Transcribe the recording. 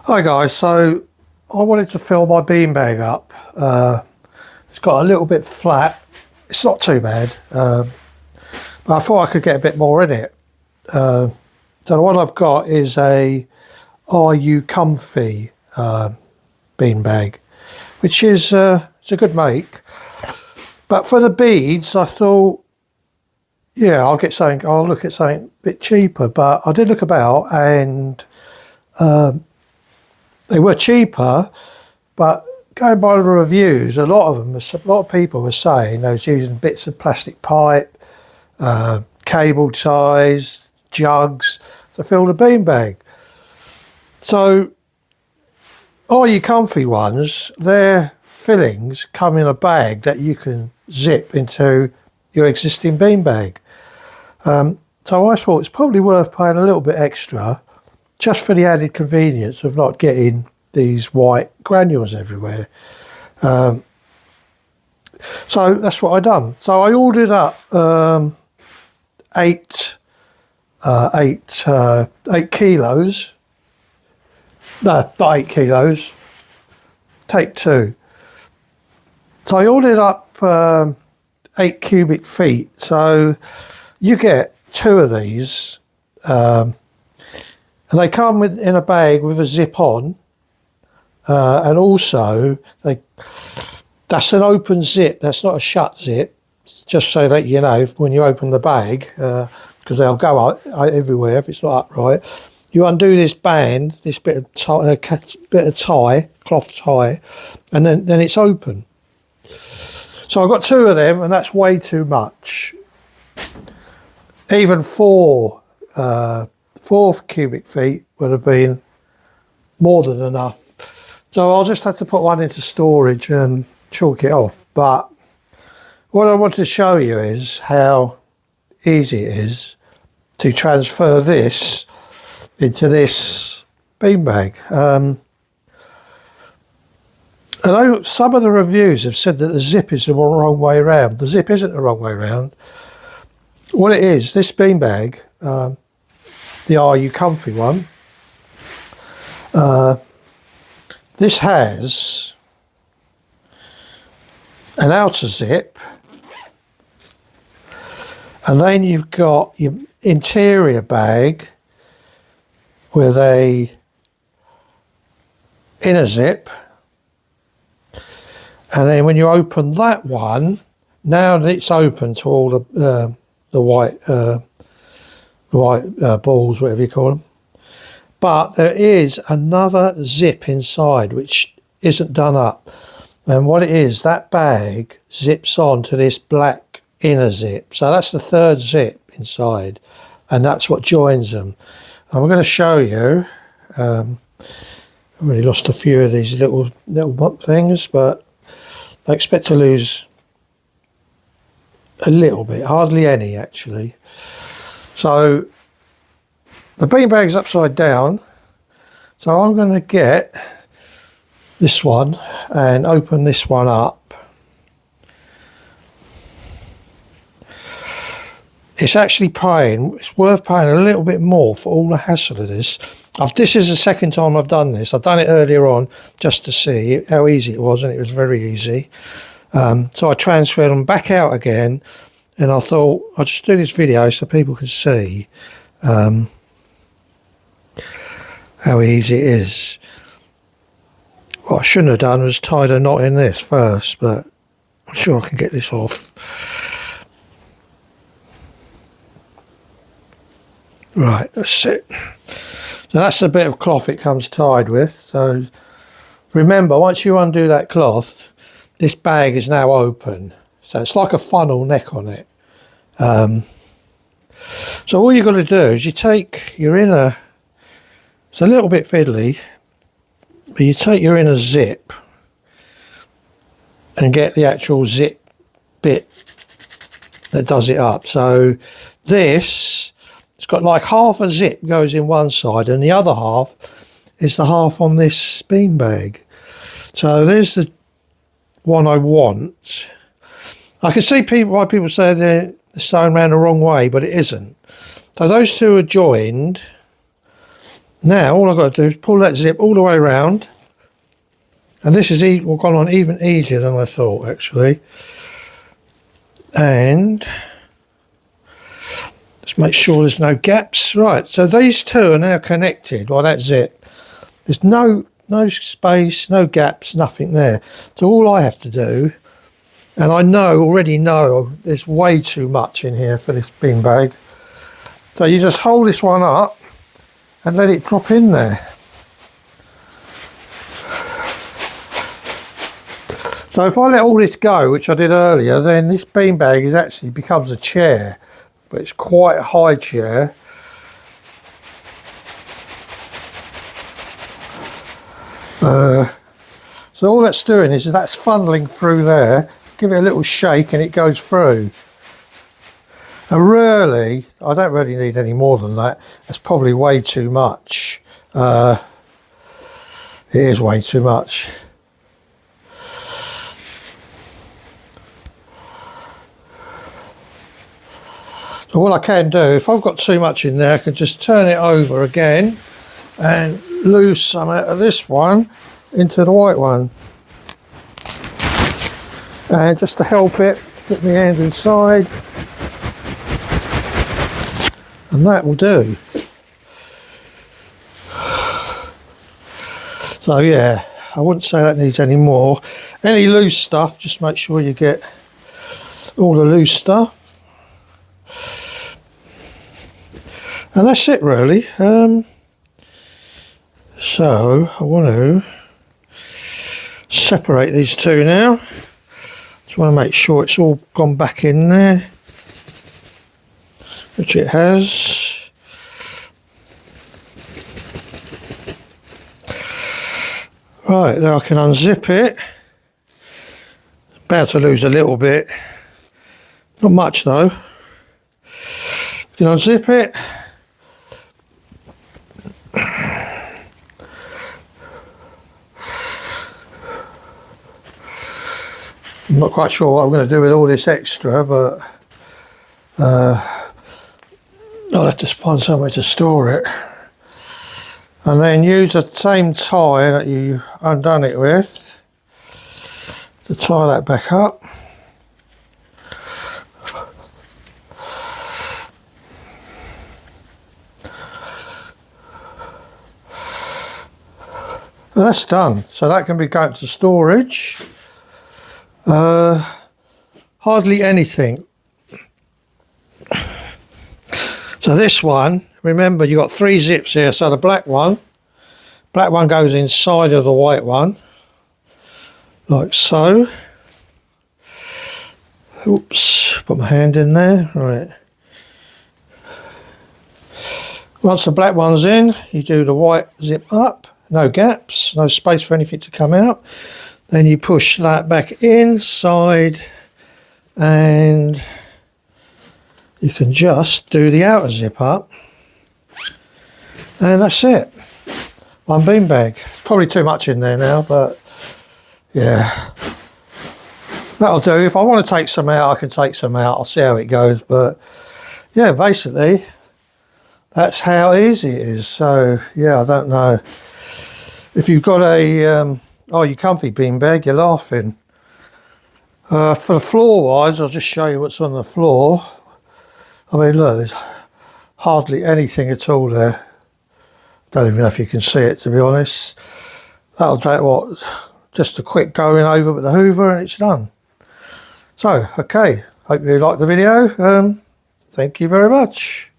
Hi guys, so I wanted to fill my beanbag up. It's got a little bit flat. It's not too bad, but I thought I could get a bit more in it. So what I've got is a Are You Comfy beanbag, which is it's a good make. But for the beads, I thought, yeah, I'll look at something a bit cheaper. But I did look about, and they were cheaper, but going by the reviews, a lot of people were saying they was using bits of plastic pipe, cable ties, jugs to fill the beanbag. So, Are You Comfy ones, their fillings come in a bag that you can zip into your existing beanbag. So I thought it's probably worth paying a little bit extra just for the added convenience of not getting these white granules everywhere. So that's what I done. So I ordered up eight kilos. No, not 8 kilos. Take 2. So I ordered up 8 cubic feet. So you get 2 of these. And they come in a bag with a zip on, and also that's an open zip. That's not a shut zip. Just so that you know, when you open the bag, because they'll go out everywhere if it's not upright. You undo this band, this bit of tie, cloth tie, and then it's open. So I've got 2 of them, and that's way too much. Even 4 cubic feet would have been more than enough. So I'll just have to put one into storage and chalk it off. But what I want to show you is how easy it is to transfer this into this beanbag. I know some of the reviews have said that the zip is the wrong way around. The zip isn't the wrong way around. What it is, this beanbag, the Are You Comfy one, this has an outer zip, and then you've got your interior bag with a inner zip, and then when you open that one, now that it's open to all the white balls, whatever you call them. But there is another zip inside which isn't done up. And what it is, that bag zips on to this black inner zip. So that's the 3rd zip inside, and that's what joins them. And I'm going to show you. I've already lost a few of these little things, but I expect to lose a little bit, hardly any actually. So the beanbag's upside down, so I'm going to get this one and open this one up. It's actually it's worth paying a little bit more for all the hassle of this. This is the second time I've done this. I've done it earlier on just to see how easy it was, and it was very easy. So I transferred them back out again, and I thought I'll just do this video so people can see how easy it is. What I shouldn't have done was tied a knot in this first, but I'm sure I can get this off. Right, that's it. So that's the bit of cloth it comes tied with. So remember, once you undo that cloth, this bag is now open. So it's like a funnel neck on it. So all you've got to do is you take your inner, it's a little bit fiddly, but you take your inner zip and get the actual zip bit that does it up. So this, it's got like half a zip goes in one side, and the other half is the half on this beanbag. So there's the one I want. I can see why people say they're sewn around the wrong way, but it isn't. So those 2 are joined, Now all I've got to do is pull that zip all the way around, and this is gone on even easier than I thought actually. And just make sure there's no gaps. Right, so these two are now connected by that zip. There's no space, no gaps, nothing there. So all I have to do, and I already know there's way too much in here for this beanbag. So you just hold this one up and let it drop in there. So if I let all this go, which I did earlier, then this beanbag actually becomes a chair, but it's quite a high chair. So all that's doing is that's funneling through there. Give it a little shake and it goes through. And really, I don't really need any more than that. That's probably way too much. It is way too much. So what I can do, if I've got too much in there, I can just turn it over again and lose some out of this one into the white one. And just to help it, get my hand inside, and that will do. So yeah, I wouldn't say that needs any more. Any loose stuff, just make sure you get all the loose stuff. And that's it really. So I want to separate these two now. Just want to make sure it's all gone back in there, which it has. Right, now I can unzip it. About to lose a little bit, not much though. You can unzip it. I'm not quite sure what I'm going to do with all this extra, but I'll have to find somewhere to store it. And then use the same tie that you undone it with to tie that back up. And that's done. So that can be going to storage. Hardly anything. So this one, remember you got 3 zips here. So the black one goes inside of the white one, like so. Oops, put my hand in there. Right. Once the black one's in, you do the white zip up. No gaps, no space for anything to come out. Then you push that back inside and you can just do the outer zip up. And that's it. One beanbag. Probably too much in there now, but yeah. That'll do. If I want to take some out, I can take some out. I'll see how it goes. But yeah, basically, that's how easy it is. So yeah, I don't know. If you've got a your comfy beanbag, you're laughing. For the floor wise, I'll just show you what's on the floor. I mean, look, there's hardly anything at all there. Don't even know if you can see it, to be honest. That'll take what, just a quick going over with the hoover and it's done. So okay, hope you liked the video. Thank you very much.